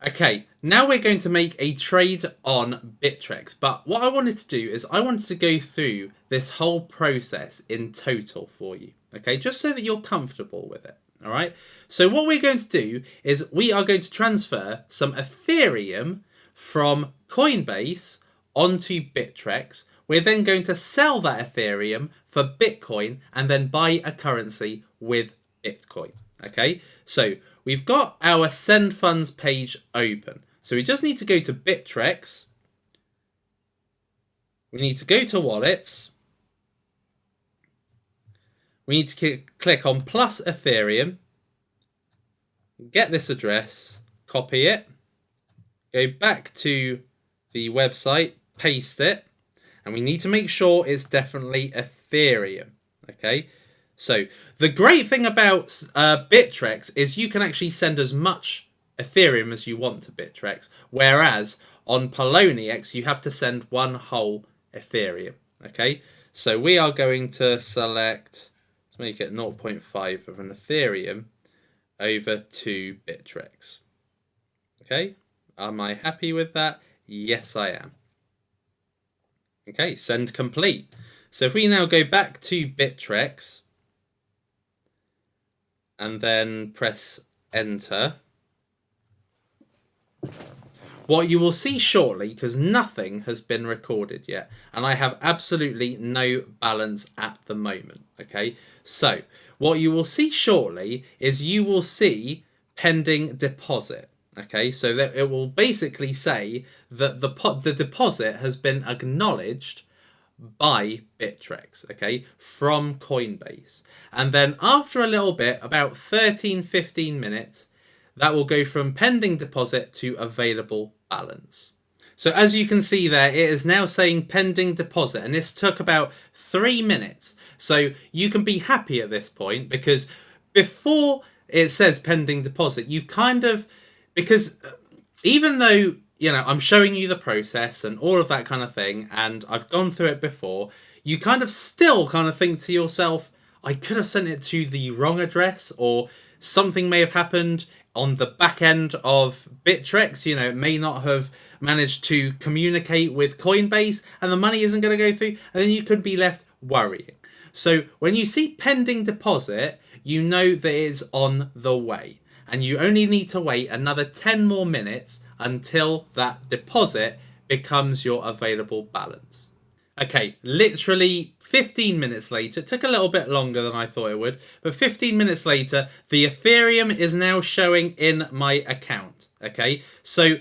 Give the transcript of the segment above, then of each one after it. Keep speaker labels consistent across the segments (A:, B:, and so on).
A: Okay, now we're going to make a trade on Bittrex, but what I wanted to do is I wanted to go through this whole process in total for you, okay, just so that you're comfortable with it, all right? So what we're going to do is we are going to transfer some Ethereum from Coinbase onto Bittrex. We're then going to sell that Ethereum for Bitcoin and then buy a currency with Bitcoin, okay? So we've got our send funds page open. So we just need to go to Bittrex. We need to go to wallets. We need to click on plus Ethereum. Get this address, copy it, go back to the website, paste it, and we need to make sure it's definitely Ethereum. Okay. So the great thing about Bittrex is you can actually send as much Ethereum as you want to Bittrex, whereas on Poloniex you have to send one whole Ethereum. Okay, so we are going to select, let's make it 0.5 of an Ethereum over to Bittrex. Okay, am I happy with that? Yes, I am. Okay, send complete. So if we now go back to Bittrex, and then press enter, what you will see shortly, because nothing has been recorded yet, and I have absolutely no balance at the moment, okay? So what you will see shortly is you will see pending deposit, okay? So that it will basically say that the deposit has been acknowledged by Bittrex, okay, from Coinbase. And then after a little bit, about 13-15 minutes, that will go from pending deposit to available balance. So as you can see there, it is now saying pending deposit, and this took about 3 minutes. So you can be happy at this point, because before it says pending deposit, you've kind of, because even though, you know, I'm showing you the process and all of that kind of thing, and I've gone through it before, you kind of still kind of think to yourself, I could have sent it to the wrong address, or something may have happened on the back end of Bittrex. You know, it may not have managed to communicate with Coinbase, and the money isn't going to go through, and then you could be left worrying. So when you see pending deposit, you know that it's on the way. And you only need to wait another 10 more minutes until that deposit becomes your available balance. Okay, literally 15 minutes later, it took a little bit longer than I thought it would, but 15 minutes later, the Ethereum is now showing in my account. Okay, so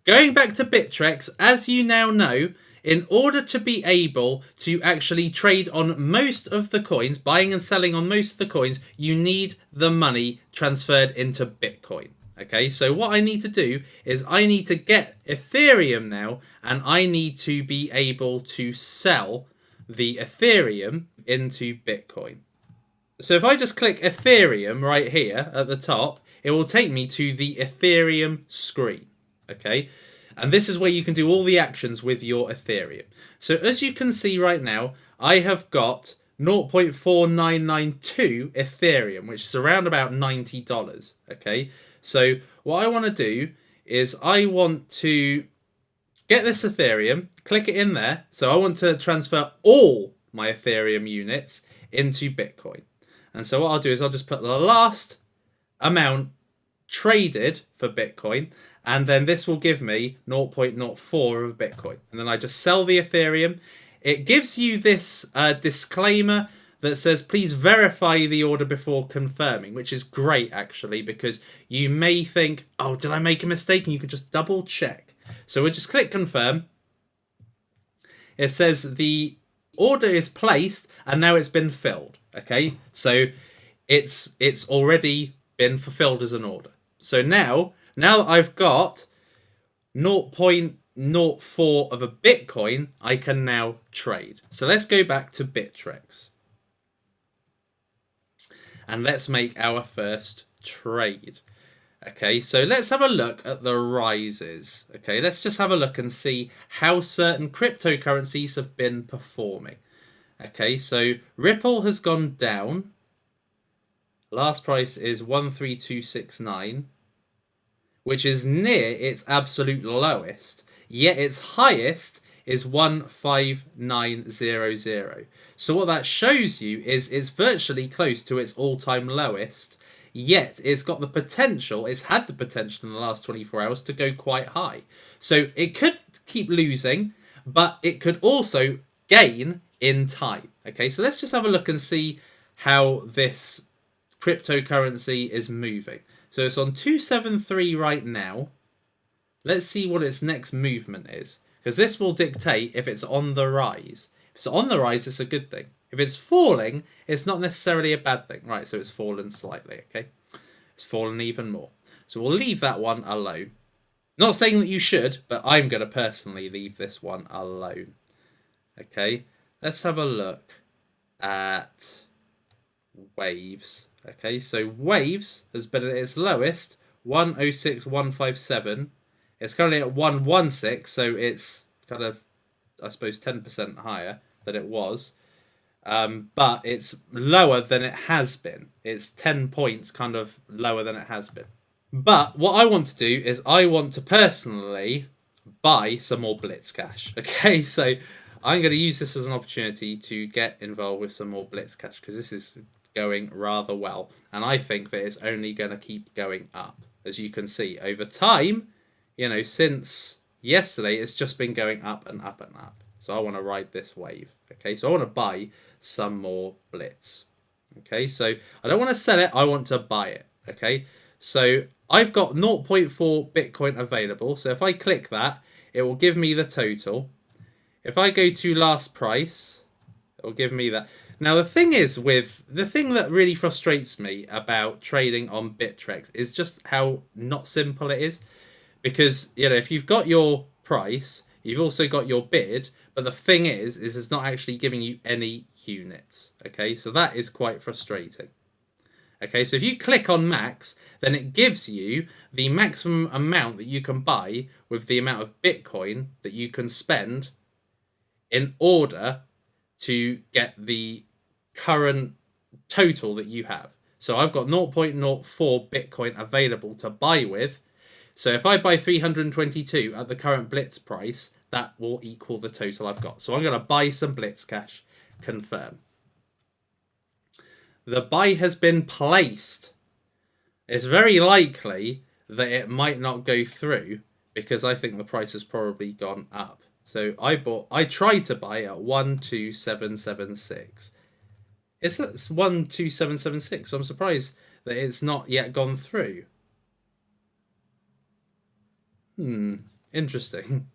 A: going back to Bittrex, as you now know, in order to be able to actually trade on most of the coins, buying and selling on most of the coins, you need the money transferred into Bitcoin. Okay, so what I need to do is I need to get Ethereum now, and I need to be able to sell the Ethereum into Bitcoin. So if I just click Ethereum right here at the top, it will take me to the Ethereum screen. Okay, and this is where you can do all the actions with your Ethereum. So as you can see right now, I have got 0.4992 Ethereum, which is around about $90. Okay, so what I want to do is I want to get this Ethereum, click it in there. So I want to transfer all my Ethereum units into Bitcoin. And so what I'll do is I'll just put the last amount traded for Bitcoin, and then this will give me 0.04 of Bitcoin. And then I just sell the Ethereum. It gives you this disclaimer that says, please verify the order before confirming, which is great, actually, because you may think, oh, did I make a mistake? And you can just double check. So we'll just click confirm. It says the order is placed and now it's been filled. Okay, so it's already been fulfilled as an order. So now that I've got 0.04 of a Bitcoin, I can now trade. So let's go back to Bittrex. And let's make our first trade. Okay, so let's have a look at the rises. Okay, let's just have a look and see how certain cryptocurrencies have been performing. Okay, so Ripple has gone down. Last price is 13269. which is near its absolute lowest, yet its highest is 15900. So what that shows you is it's virtually close to its all-time lowest, yet it's got the potential, it's had the potential in the last 24 hours to go quite high. So it could keep losing, but it could also gain in time. Okay, so let's just have a look and see how this cryptocurrency is moving. So it's on 273 right now. Let's see what its next movement is, because this will dictate if it's on the rise. If it's on the rise, it's a good thing. If it's falling, it's not necessarily a bad thing. Right, so it's fallen slightly, okay? It's fallen even more. So we'll leave that one alone. Not saying that you should, but I'm going to personally leave this one alone. Okay, let's have a look at Waves. Okay, so Waves has been at its lowest, 106,157. It's currently at 116, so it's kind of, I suppose, 10% higher than it was. But it's lower than it has been. It's 10 points kind of lower than it has been. But what I want to do is I want to personally buy some more Blitz Cash. Okay, so I'm going to use this as an opportunity to get involved with some more Blitz Cash, because this is going rather well. And I think that it's only going to keep going up. As you can see, over time, you know, since yesterday, it's just been going up and up and up. So I want to ride this wave. Okay, so I want to buy some more Blitz. Okay, so I don't want to sell it. I want to buy it. Okay, so I've got 0.4 Bitcoin available. So if I click that, it will give me the total. If I go to last price, it will give me that. Now, the thing that really frustrates me about trading on Bittrex is just how not simple it is. Because, you know, if you've got your price, you've also got your bid, but the thing is it's not actually giving you any units. Okay, so that is quite frustrating. Okay, so if you click on max, then it gives you the maximum amount that you can buy with the amount of Bitcoin that you can spend in order to get the current total that you have. So I've got 0.04 Bitcoin available to buy with. So if I buy 322 at the current Blitz price, that will equal the total I've got. So I'm going to buy some Blitz Cash, confirm. The buy has been placed. It's very likely that it might not go through because I think the price has probably gone up. So I tried to buy at 12776. It's 12776. So I'm surprised that it's not yet gone through. Interesting.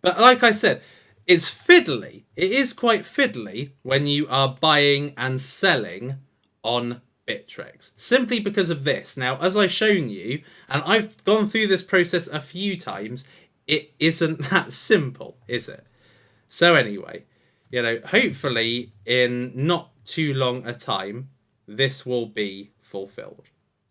A: But like I said, it's fiddly. It is quite fiddly when you are buying and selling on Bittrex. Simply because of this. Now, as I've shown you, and I've gone through this process a few times, it isn't that simple, is it? So anyway, you know, hopefully in not too long a time, this will be fulfilled.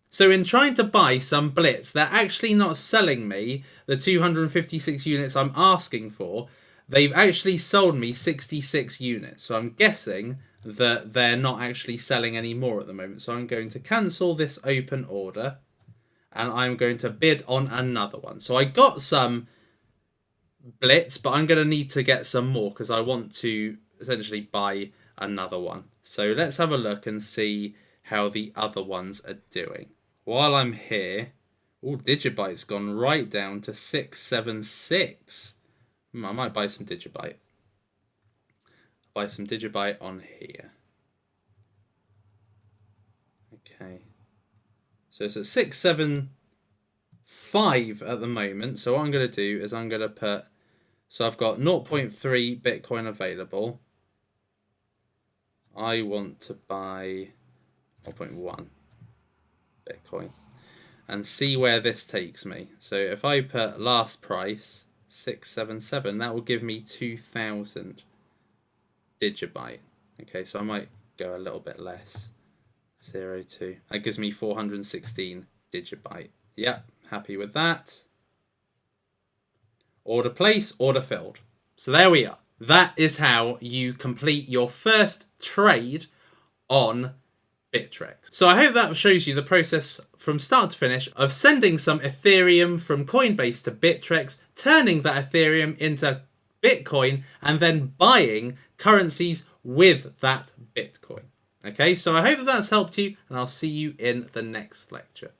A: So in trying to buy some Blitz, they're actually not selling me the 256 units I'm asking for. They've actually sold me 66 units. So I'm guessing that they're not actually selling any more at the moment. So I'm going to cancel this open order and I'm going to bid on another one. So I got some Blitz, but I'm going to need to get some more because I want to essentially buy another one. So let's have a look and see how the other ones are doing. While I'm here, Digibyte's gone right down to 676. I might buy some Digibyte. Buy some Digibyte on here. Okay. So it's at 675 at the moment. So what I'm going to do is I'm going to put... So I've got 0.3 Bitcoin available. I want to buy 0.1 Bitcoin and see where this takes me. So if I put last price 677, that will give me 2000 Digibyte. Okay, so I might go a little bit less. 0.2. That gives me 416 Digibyte. Yep, happy with that. Order place, order filled. So there we are. That is how you complete your first trade on Bittrex. So I hope that shows you the process from start to finish of sending some Ethereum from Coinbase to Bittrex, turning that Ethereum into Bitcoin, and then buying currencies with that Bitcoin. Okay, so I hope that that's helped you, and I'll see you in the next lecture.